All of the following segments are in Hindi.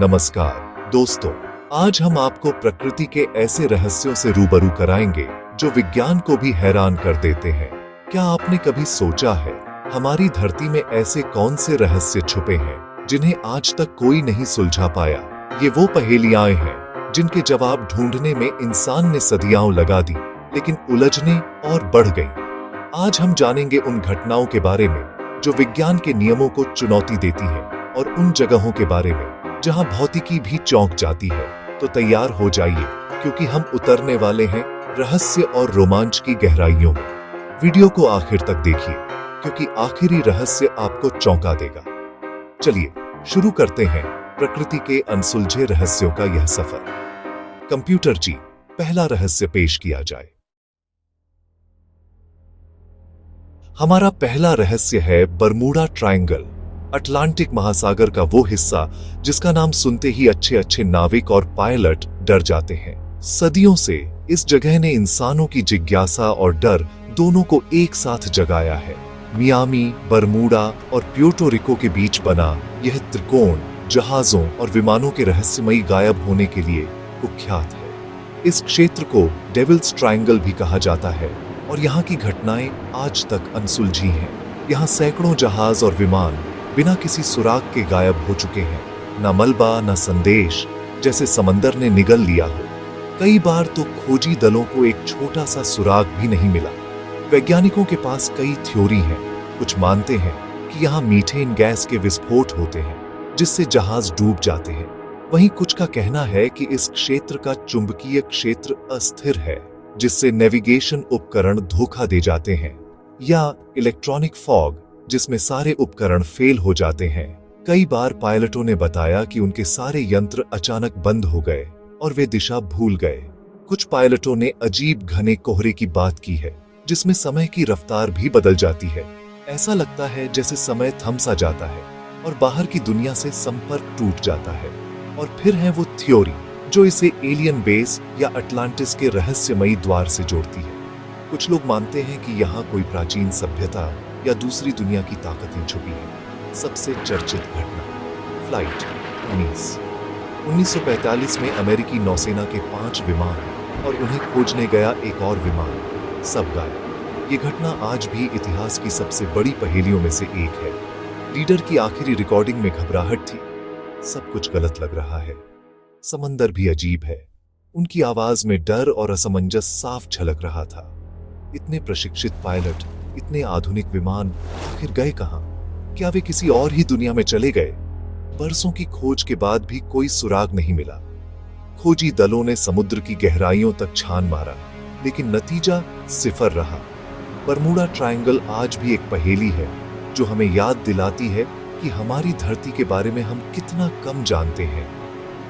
नमस्कार दोस्तों, आज हम आपको प्रकृति के ऐसे रहस्यों से रूबरू कराएंगे जो विज्ञान को भी हैरान कर देते हैं। क्या आपने कभी सोचा है हमारी धरती में ऐसे कौन से रहस्य छुपे हैं जिन्हें आज तक कोई नहीं सुलझा पाया? ये वो पहेलियां हैं जिनके जवाब ढूंढने में इंसान ने सदियां लगा दी, लेकिन उलझने और बढ़ गई। आज हम जानेंगे उन घटनाओं के बारे में जो विज्ञान के नियमों को चुनौती देती है और उन जगहों के बारे में जहां भौतिकी भी चौंक जाती है। तो तैयार हो जाइए, क्योंकि हम उतरने वाले हैं रहस्य और रोमांच की गहराइयों में। वीडियो को आखिर तक देखिए, क्योंकि आखिरी रहस्य आपको चौंका देगा। चलिए शुरू करते हैं प्रकृति के अनसुलझे रहस्यों का यह सफर। कंप्यूटर जी, पहला रहस्य पेश किया जाए। हमारा पहला रहस्य है बरमूडा ट्रायंगल, अटलांटिक महासागर का वो हिस्सा जिसका नाम सुनते ही अच्छे अच्छे नाविक और पायलट डर जाते हैं। सदियों से इस जगह ने इंसानों की जिज्ञासा और डर दोनों को एक साथ जगाया है। मियामी, बरमूडा और प्यूर्टो रिको के बीच बना यह त्रिकोण जहाजों और विमानों के रहस्यमयी गायब होने के लिए कुख्यात है। इस क्षेत्र को डेविल्स ट्रायंगल भी कहा जाता है और यहाँ की घटनाएं आज तक अनसुलझी हैं। यहाँ सैकड़ों जहाज और विमान बिना किसी सुराग के गायब हो चुके हैं। न मलबा न संदेश, जैसे समंदर ने निगल लिया हो। कई बार तो खोजी दलों को एक छोटा सा सुराग भी नहीं मिला। वैज्ञानिकों के पास कई थ्योरी हैं। कुछ मानते हैं कि यहाँ मीथेन गैस के विस्फोट होते हैं जिससे जहाज डूब जाते हैं। वहीं कुछ का कहना है कि इस क्षेत्र का चुंबकीय क्षेत्र अस्थिर है जिससे नेविगेशन उपकरण धोखा दे जाते हैं, या इलेक्ट्रॉनिक फॉग जिसमें सारे उपकरण फेल हो जाते हैं। कई बार पायलटों ने बताया कि उनके सारे यंत्र अचानक बंद हो गए और वे दिशा भूल गए। कुछ पायलटों ने अजीब घने कोहरे की बात की है जिसमें समय की रफ्तार भी बदल जाती है। ऐसा लगता है जैसे समय थम सा जाता है और बाहर की दुनिया से संपर्क टूट जाता है। और फिर है वो थ्योरी जो इसे एलियन बेस या अटलांटिस के रहस्यमयी द्वार से जोड़ती है। कुछ लोग मानते हैं कि यहाँ कोई प्राचीन सभ्यता या दूसरी दुनिया की ताकतें छुपी हैं। सबसे चर्चित घटना फ्लाइट 1945 में अमेरिकी नौसेना के 5 विमान और उन्हें खोजने गया एक और विमान, सब गायब। ये घटना आज भी इतिहास की सबसे बड़ी पहेलियों में से एक है। लीडर की आखिरी रिकॉर्डिंग में घबराहट थी। सब कुछ गलत लग रहा है। समंदर भी अजीब है। उनकी आवाज में डर और असमंजस साफ झलक रहा था। इतने प्रशिक्षित पायलट, इतने आधुनिक विमान आखिर गए कहां? क्या वे किसी और ही दुनिया में चले गए? बरसों की खोज के बाद भी कोई सुराग नहीं मिला। खोजी दलों ने समुद्र की गहराइयों तक छान मारा, लेकिन नतीजा सिफर रहा। बरमूडा ट्रायंगल आज भी एक पहेली है जो हमें याद दिलाती है कि हमारी धरती के बारे में हम कितना कम जानते हैं।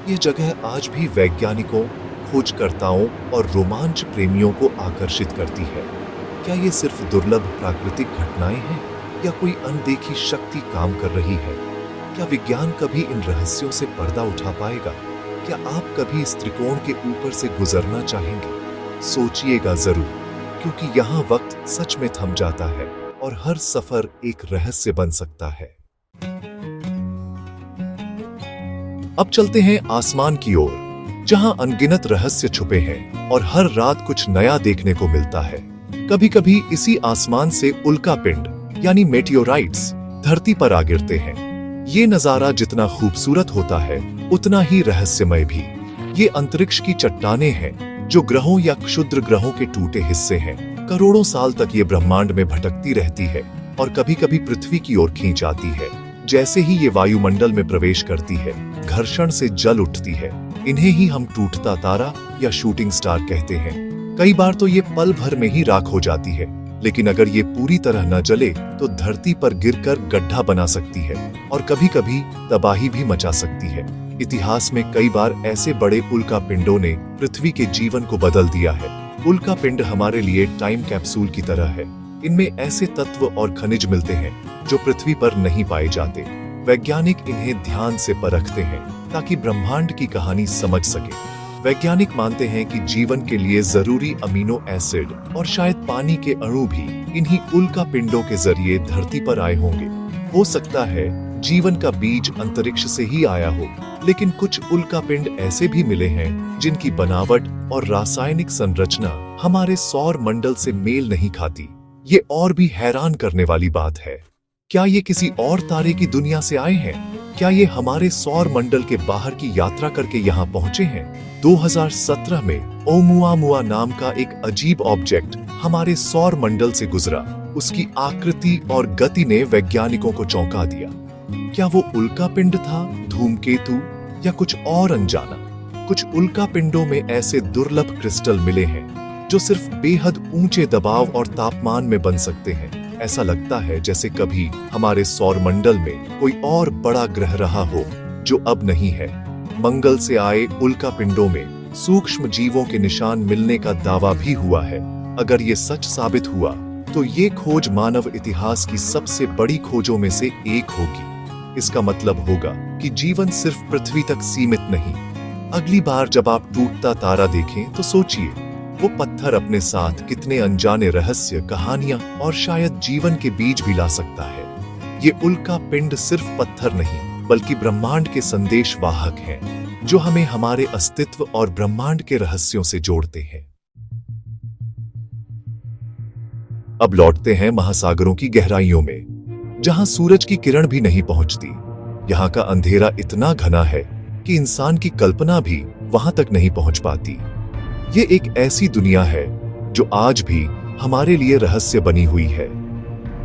ये जगह आज भी वैज्ञानिकों, खोजकर्ताओं और रोमांच प्रेमियों को आकर्षित करती है। क्या ये सिर्फ दुर्लभ प्राकृतिक घटनाएं हैं या कोई अनदेखी शक्ति काम कर रही है? क्या विज्ञान कभी इन रहस्यों से पर्दा उठा पाएगा? क्या आप कभी इस त्रिकोण के ऊपर से गुजरना चाहेंगे? सोचिएगा जरूर, क्योंकि यहाँ वक्त सच में थम जाता है और हर सफर एक रहस्य बन सकता है। अब चलते हैं आसमान की ओर, जहां अनगिनत रहस्य छुपे हैं और हर रात कुछ नया देखने को मिलता है। कभी कभी इसी आसमान से उल्कापिंड यानी मेटियोराइट्स धरती पर आ गिरते हैं। ये नजारा जितना खूबसूरत होता है उतना ही रहस्यमय भी। ये अंतरिक्ष की चट्टानें हैं जो ग्रहों या क्षुद्र ग्रहों के टूटे हिस्से हैं। करोड़ों साल तक ये ब्रह्मांड में भटकती रहती है और कभी कभी पृथ्वी की ओर खींच आती है। जैसे ही ये वायुमंडल में प्रवेश करती है, घर्षण से जल उठती है। इन्हें ही हम टूटता तारा या शूटिंग स्टार कहते हैं। कई बार तो ये पल भर में ही राख हो जाती है, लेकिन अगर ये पूरी तरह न जले तो धरती पर गिरकर गड्ढा बना सकती है और कभी कभी तबाही भी मचा सकती है। इतिहास में कई बार ऐसे बड़े उल्कापिंडों ने पृथ्वी के जीवन को बदल दिया है। उल्कापिंड हमारे लिए टाइम कैप्सूल की तरह है। इनमें ऐसे तत्व और खनिज मिलते हैं जो पृथ्वी पर नहीं पाए जाते। वैज्ञानिक इन्हें ध्यान से परखते हैं ताकि ब्रह्मांड की कहानी समझ सके। वैज्ञानिक मानते हैं कि जीवन के लिए जरूरी अमीनो एसिड और शायद पानी के अणु भी इन्हीं उल्कापिंडों के जरिए धरती पर आए होंगे। हो सकता है जीवन का बीज अंतरिक्ष से ही आया हो, लेकिन कुछ उल्कापिंड ऐसे भी मिले हैं जिनकी बनावट और रासायनिक संरचना हमारे सौर मंडल से मेल नहीं खाती। ये और भी हैरान करने वाली बात है। क्या ये किसी और तारे की दुनिया से आए हैं? क्या ये हमारे सौर मंडल के बाहर की यात्रा करके यहाँ पहुंचे हैं? 2017 में ओमुआमुआ नाम का एक अजीब ऑब्जेक्ट हमारे सौर मंडल से गुजरा। उसकी आकृति और गति ने वैज्ञानिकों को चौंका दिया। क्या वो उल्कापिंड था, धूमकेतु या कुछ और अनजाना? कुछ उल्कापिंडों में ऐसे दुर्लभ क्रिस्टल मिले हैं जो सिर्फ बेहद ऊंचे दबाव और तापमान में बन सकते हैं। ऐसा लगता है जैसे कभी हमारे सौर मंडल में कोई और बड़ा ग्रह रहा हो जो अब नहीं है। मंगल से आए उल्कापिंडों में सूक्ष्म जीवों के निशान मिलने का दावा भी हुआ है। अगर ये सच साबित हुआ तो ये खोज मानव इतिहास की सबसे बड़ी खोजों में से एक होगी। इसका मतलब होगा कि जीवन सिर्फ पृथ्वी तक सीमित नहीं। अगली बार जब आप टूटता तारा देखें तो सोचिए, वो पत्थर अपने साथ कितने अनजाने रहस्य, कहानियां और शायद जीवन के बीज भी ला सकता है। ये उल्का पिंड सिर्फ पत्थर नहीं, बल्कि ब्रह्मांड के संदेश वाहक हैं, जो हमें हमारे अस्तित्व और ब्रह्मांड के रहस्यों से जोड़ते हैं। अब लौटते हैं महासागरों की गहराइयों में, जहां सूरज की किरण भी नहीं पहुंचती। यहाँ का अंधेरा इतना घना है कि इंसान की कल्पना भी वहां तक नहीं पहुंच पाती। ये एक ऐसी दुनिया है जो आज भी हमारे लिए रहस्य बनी हुई है।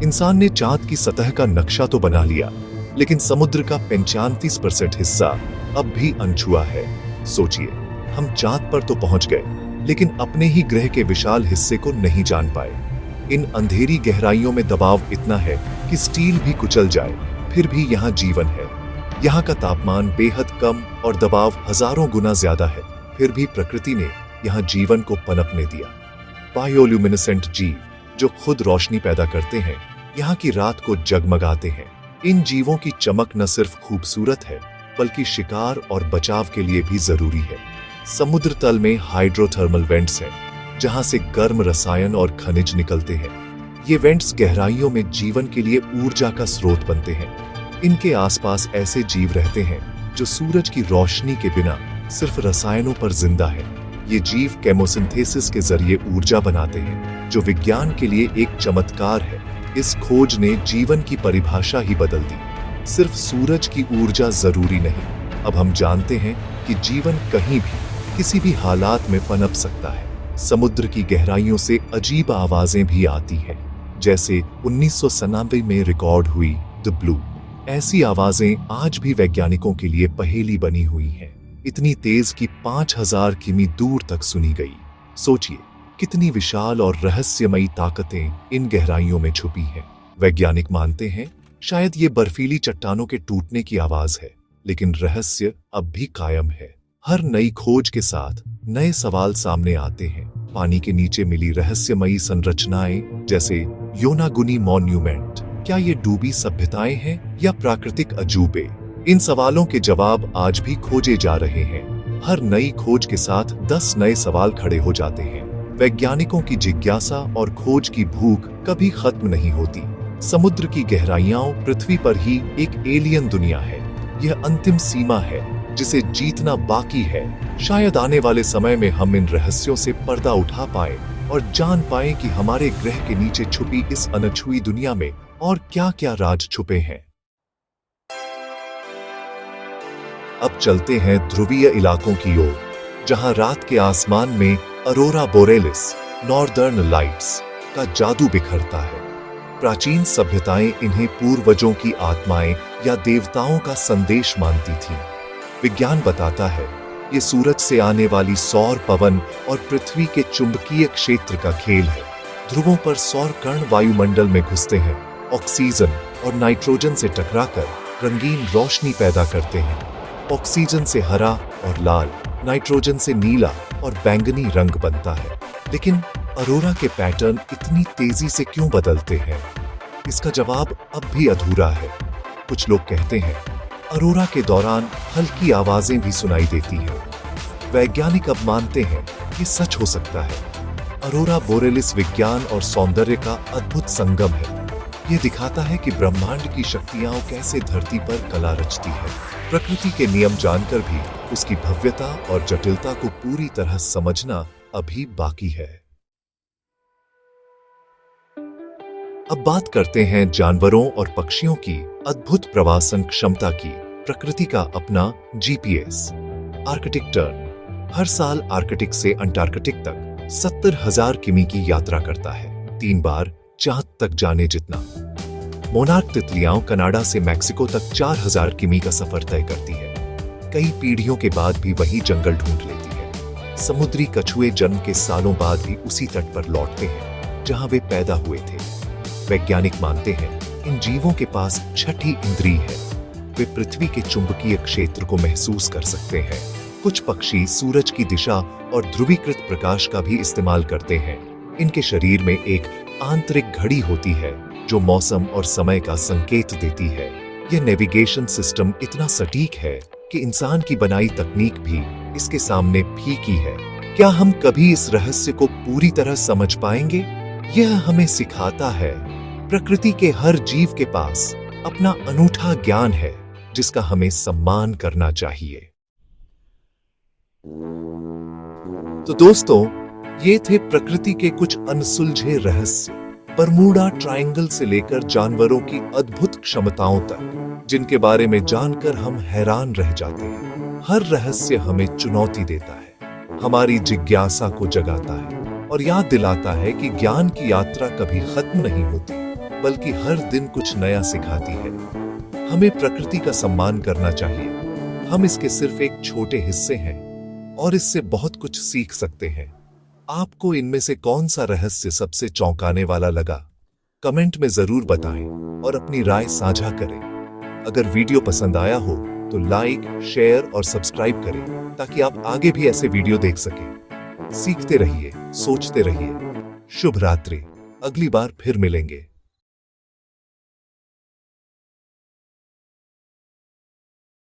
इंसान ने चांद की सतह का नक्शा तो बना लिया, लेकिन समुद्र का 35% हिस्सा अब भी अनछुआ है। सोचिए, हम चांद पर तो पहुंच गए, लेकिन अपने ही ग्रह के विशाल हिस्से को नहीं जान पाए। इन अंधेरी गहराइयों में दबाव इतना है कि स्टील भी कुचल जाए, फिर भी यहाँ जीवन है। यहाँ का तापमान बेहद कम और दबाव हजारों गुना ज्यादा है, फिर भी प्रकृति ने यहाँ जीवन को पनपने दिया। बायोल्यूमिनेसेंट जीव जो खुद रोशनी पैदा करते हैं, यहाँ की रात को जगमगाते हैं। इन जीवों की चमक न सिर्फ खूबसूरत है, बल्कि शिकार और बचाव के लिए भी जरूरी है। समुद्र तल में हाइड्रोथर्मल वेंट्स हैं, जहाँ से गर्म रसायन और खनिज निकलते हैं। ये वेंट्स गहराइयों में जीवन के लिए ऊर्जा का स्रोत बनते हैं। इनके आसपास ऐसे जीव रहते हैं जो सूरज की रोशनी के बिना सिर्फ रसायनों पर जिंदा है। ये जीव केमोसिंथेसिस के जरिए ऊर्जा बनाते हैं, जो विज्ञान के लिए एक चमत्कार है। इस खोज ने जीवन की परिभाषा ही बदल दी। सिर्फ सूरज की ऊर्जा जरूरी नहीं, अब हम जानते हैं कि जीवन कहीं भी किसी भी हालात में पनप सकता है। समुद्र की गहराइयों से अजीब आवाजें भी आती हैं, जैसे 1997 में रिकॉर्ड हुई द ब्लू। ऐसी आवाजें आज भी वैज्ञानिकों के लिए पहेली बनी हुई हैं। इतनी तेज कि 5000 किमी दूर तक सुनी गई। सोचिए, कितनी विशाल और रहस्यमयी ताकतें इन गहराइयों में छुपी हैं। वैज्ञानिक मानते हैं शायद ये बर्फीली चट्टानों के टूटने की आवाज है, लेकिन रहस्य अब भी कायम है। हर नई खोज के साथ नए सवाल सामने आते हैं। पानी के नीचे मिली रहस्यमयी संरचनाएं, जैसे योनागुनी मॉन्यूमेंट, क्या ये डूबी सभ्यताएं हैं या प्राकृतिक अजूबे? इन सवालों के जवाब आज भी खोजे जा रहे हैं। हर नई खोज के साथ 10 नए सवाल खड़े हो जाते हैं। वैज्ञानिकों की जिज्ञासा और खोज की भूख कभी खत्म नहीं होती। समुद्र की गहराइयां पृथ्वी पर ही एक एलियन दुनिया है। यह अंतिम सीमा है जिसे जीतना बाकी है। शायद आने वाले समय में हम इन रहस्यों से पर्दा उठा पाए और जान पाए कि हमारे ग्रह के नीचे छुपी इस अनछुई दुनिया में और क्या-क्या राज छुपे हैं। अब चलते हैं ध्रुवीय इलाकों की ओर, जहां रात के आसमान में अरोरा बोरेलिस, नॉर्दर्न लाइट्स का जादू बिखरता है। प्राचीन सभ्यताएं इन्हें पूर्वजों की आत्माएं या देवताओं का संदेश मानती थीं। विज्ञान बताता है ये सूरज से आने वाली सौर पवन और पृथ्वी के चुंबकीय क्षेत्र का खेल है। ध्रुवों पर सौर कण वायुमंडल में घुसते हैं, ऑक्सीजन और नाइट्रोजन से टकराकर रंगीन रोशनी पैदा करते हैं। ऑक्सीजन से हरा और लाल, नाइट्रोजन से नीला और बैंगनी रंग बनता है। लेकिन अरोरा के पैटर्न इतनी तेजी से क्यों बदलते हैं? इसका जवाब अब भी अधूरा है। कुछ लोग कहते हैं अरोरा के दौरान हल्की आवाजें भी सुनाई देती हैं। वैज्ञानिक अब मानते हैं ये सच हो सकता है। अरोरा बोरेलिस विज्ञान और सौंदर्य का अद्भुत संगम है। ये दिखाता है कि ब्रह्मांड की शक्तियां कैसे धरती पर कला रचती है। प्रकृति के नियम जानकर भी उसकी भव्यता और जटिलता को पूरी तरह समझना अभी बाकी है। अब बात करते हैं जानवरों और पक्षियों की अद्भुत प्रवासन क्षमता की। प्रकृति का अपना जीपीएस। आर्कटिक टर्न हर साल आर्कटिक से अंटार्कटिक तक 70,000 किमी की यात्रा करता है, 3 बार चांद तक जाने जितना। मोनार्क तितलियां कनाडा से मैक्सिको तक 4,000 किमी का सफर तय करती है। कई पीढ़ियों के बाद भी वही जंगल ढूंढ लेती है। समुद्री कछुए जन्म के सालों बाद भी उसी तट पर लौटते हैं जहां वे पैदा हुए थे। वैज्ञानिक मानते हैं इन जीवों के पास छठी इंद्री है। वे पृथ्वी के चुंबकीय क्षेत्र को महसूस कर सकते हैं। कुछ पक्षी सूरज की दिशा और ध्रुवीकृत प्रकाश का भी इस्तेमाल करते हैं। इनके शरीर में एक आंतरिक घड़ी होती है जो मौसम और समय का संकेत देती है। यह नेविगेशन सिस्टम इतना सटीक है कि इंसान की बनाई तकनीक भी इसके सामने फीकी है। क्या हम कभी इस रहस्य को पूरी तरह समझ पाएंगे? यह हमें सिखाता है प्रकृति के हर जीव के पास अपना अनूठा ज्ञान है जिसका हमें सम्मान करना चाहिए। तो दोस्तों, ये थे प्रकृति के कुछ अनसुलझे रहस्य, बरमूडा ट्रायंगल से लेकर जानवरों की अद्भुत क्षमताओं तक, जिनके बारे में जानकर हम हैरान रह जाते हैं। हर रहस्य हमें चुनौती देता है, हमारी जिज्ञासा को जगाता है और याद दिलाता है कि ज्ञान की यात्रा कभी खत्म नहीं होती, बल्कि हर दिन कुछ नया सिखाती है। हमें प्रकृति का सम्मान करना चाहिए। हम इसके सिर्फ एक छोटे हिस्से हैं और इससे बहुत कुछ सीख सकते हैं। आपको इनमें से कौन सा रहस्य सबसे चौंकाने वाला लगा? कमेंट में जरूर बताएं और अपनी राय साझा करें। अगर वीडियो पसंद आया हो तो लाइक, शेयर और सब्सक्राइब करें ताकि आप आगे भी ऐसे वीडियो देख सकें। सीखते रहिए, सोचते रहिए। शुभ रात्रि। अगली बार फिर मिलेंगे।